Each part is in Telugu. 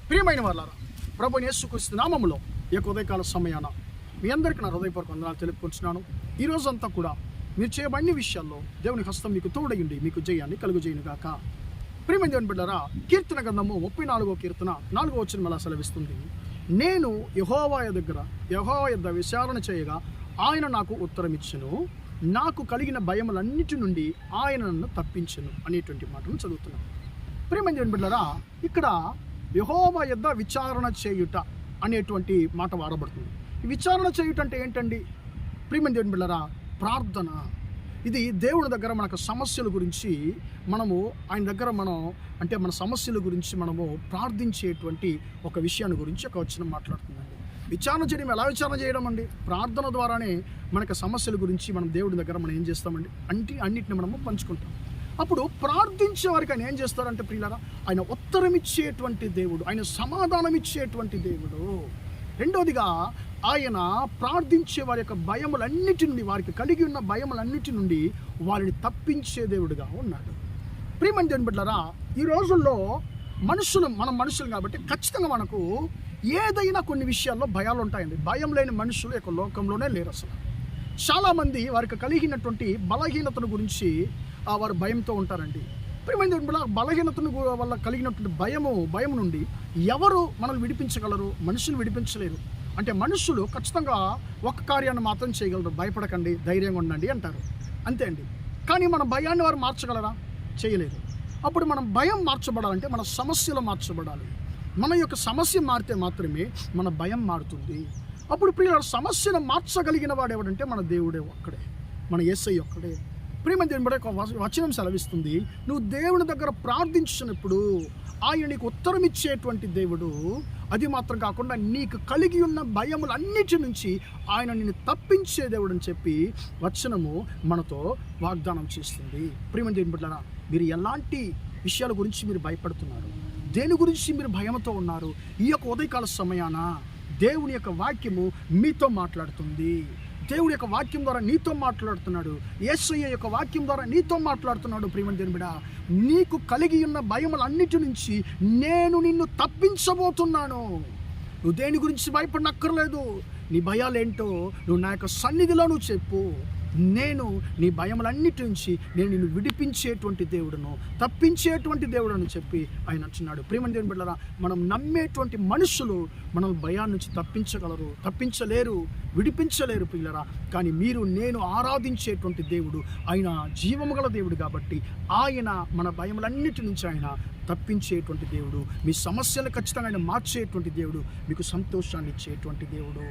ప్రియమైన వాళ్ళారా, ప్రభువైన యేసుక్రీస్తు నామములో ఈ యొక్క ఉదయకాల సమయాన మీ అందరికీ నా హృదయపూర్వక వందనాలు తెలుపుకుంటున్నాను. ఈ రోజంతా కూడా మీరు చేయబడిన విషయాల్లో దేవుని హస్తం మీకు తోడయుండి మీకు జయాన్ని కలుగజేయును గాక. ప్రియమైన దేవుని బిడ్డలారా, కీర్తన గ్రంథము 34వ కీర్తన 4వ వచనం అలా సెలవిస్తుంది, నేను యెహోవా యొద్ద విచారణ చేయగా ఆయన నాకు ఉత్తరం ఇచ్చెను, నాకు కలిగిన భయములన్నిటి నుండి ఆయన నన్ను తప్పించెను అనేటువంటి మాటను చదువుతున్నాను. ప్రియమైన దేవుని బిడ్డలారా, ఇక్కడ యెహోవా యొద్ద విచారణ చేయుట అనేటువంటి మాట వాడబడుతుంది. ఈ విచారణ చేయుట అంటే ఏంటండి? ప్రియమైన దేవుని బిడ్డలారా, ప్రార్థన. ఇది దేవుడి దగ్గర మనకు సమస్యల గురించి ఆయన దగ్గర మన సమస్యల గురించి మనము ప్రార్థించేటువంటి ఒక విషయాన్ని గురించి ఒక వచనం మాట్లాడుతుందండి. విచారణ చేయడం ఎలా విచారణ చేయడం అండి? ప్రార్థన ద్వారానే మనకు సమస్యల గురించి మనం దేవుడి దగ్గర ఏం చేస్తామండి అన్నిటిని మనము పంచుకుంటాం. అప్పుడు ప్రార్థించే వారికి ఆయన ఏం చేస్తారంటే ప్రియులారా, ఆయన ఉత్తరం ఇచ్చేటువంటి దేవుడు, ఆయన సమాధానం ఇచ్చేటువంటి దేవుడు. రెండవదిగా, ఆయన ప్రార్థించే వారి యొక్క భయములన్నిటి నుండి, వారికి కలిగి ఉన్న భయములన్నిటి నుండి వారిని తప్పించే దేవుడుగా ఉన్నాడు. ప్రియమైన దేవుని బిడ్డలారా, ఈ రోజుల్లో మనం మనుషులు కాబట్టి ఖచ్చితంగా మనకు ఏదైనా కొన్ని విషయాల్లో భయాలు ఉంటాయండి. భయం లేని మనుషులు యొక్క లోకంలోనే లేరు. అసలు చాలామంది వారికి కలిగినటువంటి బలహీనతను గురించి వారు భయంతో ఉంటారండి. ప్రియమైన దేవుని బిడ్డలారా, బలహీనతను వల్ల కలిగినటువంటి భయం నుండి ఎవరు మనల్ని విడిపించగలరు? మనుషులు విడిపించలేరు. అంటే మనుషులు ఖచ్చితంగా ఒక కార్యాన్ని మాత్రం చేయగలరు, భయపడకండి, ధైర్యంగా ఉండండి అంటారు, అంతే అండి. కానీ మన భయాన్ని వారు మార్చగలరా? చేయలేరు. అప్పుడు మనం భయం మార్చబడాలంటే మన సమస్యలు మార్చబడాలి. మన యొక్క సమస్య మారితే మాత్రమే మన భయం మారుతుంది. అప్పుడు ప్రియుల సమస్యను మార్చగలిగిన వాడు ఎవడంటే మన దేవుడే ఒక్కడే, మన యేసయ్య ఒక్కడే. ప్రియమైన దేవుని బిడ్డ, వచనం సెలవిస్తుంది, నువ్వు దేవుని దగ్గర ప్రార్థించినప్పుడు ఆయన నీకు ఉత్తరం ఇచ్చేటువంటి దేవుడు. అది మాత్రం కాకుండా నీకు కలిగి ఉన్న భయములన్నిటి నుంచి ఆయన నిన్ను తప్పించే దేవుడు అని చెప్పి వచనము మనతో వాగ్దానం చేస్తుంది. ప్రియమైన దేవుని బిడ్డలారా, మీరు ఎలాంటి విషయాల గురించి మీరు భయపడుతున్నారు? దేని గురించి మీరు భయంతో ఉన్నారు? ఈ యొక్క ఉదయకాల సమయాన దేవుని యొక్క వాక్యము మీతో మాట్లాడుతుంది. దేవుడి యొక్క వాక్యం ద్వారా నీతో మాట్లాడుతున్నాడు. యేసయ్య యొక్క వాక్యం ద్వారా నీతో మాట్లాడుతున్నాడు. ప్రియమైన దేవుని బిడ్డ, నీకు కలిగి ఉన్న భయములన్నిటి నుంచి నేను నిన్ను తప్పించబోతున్నాను. నువ్వు దేని గురించి భయపడనక్కర్లేదు. నీ భయాలేంటో నువ్వు నా యొక్క సన్నిధిలో నువ్వు చెప్పు. నేను నీ భయములన్నిటి నుంచి నేను నిన్ను విడిపించేటువంటి దేవుడును, తప్పించేటువంటి దేవుడు అని చెప్పి ఆయన అంటున్నాడు. ప్రియమైన దేవుని బిడ్డలారా, మనం నమ్మేటువంటి మనుషులు మనం భయాన్ని నుంచి తప్పించలేరు, విడిపించలేరు పిల్లరా. కానీ నేను ఆరాధించేటువంటి దేవుడు ఆయన జీవము గల దేవుడు కాబట్టి ఆయన మన భయములన్నిటి నుంచి ఆయన తప్పించేటువంటి దేవుడు. మీ సమస్యలు ఖచ్చితంగా ఆయన మార్చేటువంటి దేవుడు, మీకు సంతోషాన్ని ఇచ్చేటువంటి దేవుడు.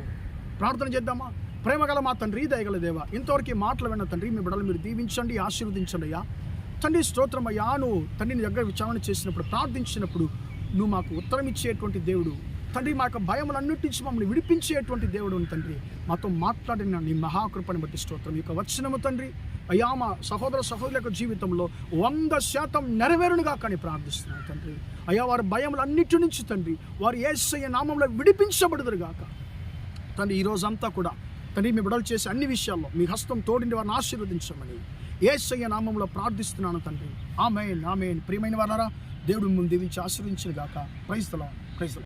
ప్రార్థన చేద్దామా? ప్రేమగల మా తండ్రి, దయగల దేవ, ఇంతవరకు మాటలు విన్న తండ్రి, మీ బిడ్డలు మీరు దీవించండి, ఆశీర్వదించండి అయ్యా. తండ్రి స్తోత్రం అయ్యా. నువ్వు తండ్రిని దగ్గర విచారణ చేసినప్పుడు, ప్రార్థించినప్పుడు నువ్వు మాకు ఉత్తరం ఇచ్చేటువంటి దేవుడు తండ్రి. మా యొక్క భయములన్నిటి నుంచి మమ్మల్ని విడిపించేటువంటి దేవుడు తండ్రి. మాతో మాట్లాడిన నీ మహాకృపని బట్టి స్తోత్రం. ఈ యొక్క వచనము తండ్రి అయ్యా, మా సహోదరుల యొక్క జీవితంలో 100% నెరవేరునుగా కానీ ప్రార్థిస్తున్నాను తండ్రి. అయ్యా, వారి భయములన్నిటి నుంచి తండ్రి వారు యేసయ్య నామంలో విడిపించబడుదురుగాక తండ్రి. ఈ రోజంతా కూడా తండ్రి మీ బిడ్డలు చేసే అన్ని విషయాల్లో మీ హస్తం తోడిండి వారిని ఆశీర్వదించమని యేసయ్య నామంలో ప్రార్థిస్తున్నాను తండ్రి. ఆమేన్, ఆమేన్. ప్రియమైన వారలారా, దేవుడు మిమ్మల్ని దీవించి ఆశీర్వదించును గాక. Praise the lord.